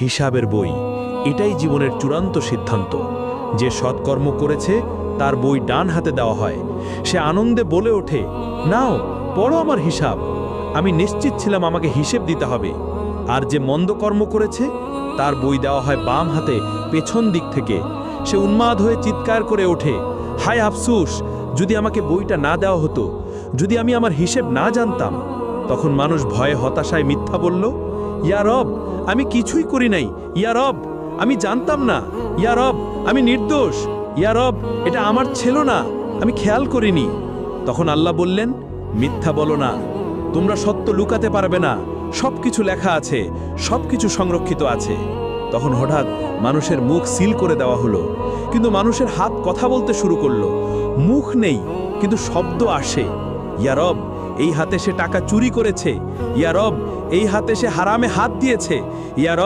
হিসাবের বই। এটাই জীবনের চূড়ান্ত সিদ্ধান্ত। যে সৎকর্ম করেছে তার বই ডান হাতে দেওয়া হয়। সে আনন্দে বলে ওঠে, নাও পড়ো আমার হিসাব। আমি নিশ্চিত ছিলাম আমাকে হিসেব দিতে হবে। আর যে মন্দ কর্ম করেছে তার বই দেওয়া হয় বাম হাতে, পেছন দিক থেকে। সে উন্মাদ হয়ে চিৎকার করে ওঠে, হায় আফসোস, যদি আমাকে বইটা না দেওয়া হতো, যদি আমি আমার হিসেব না জানতাম। তখন মানুষ ভয়ে হতাশায় মিথ্যা বলল, ইয়া রব, আমি কিছুই করি নাই। ইয়া রব, আমি জানতাম না। ইয়া রব, আমি নির্দোষ। ইয়া রব, এটা আমার ছিল না, আমি খেয়াল করিনি। তখন আল্লাহ বললেন, মিথ্যা বলো না, তোমরা সত্য লুকাতে পারবে না। সবকিছু লেখা আছে, সবকিছু সংরক্ষিত আছে। তখন হঠাৎ মানুষের মুখ সিল করে দেওয়া হলো, কিন্তু মানুষের হাত কথা বলতে শুরু করলো। মুখ নেই, কিন্তু শব্দ আসে। ইয়া রব, এই হাতে সে টাকা চুরি করেছে। ইয়া রব, এই হাতে সে হারামে হাত দিয়েছে। ইয়া রব।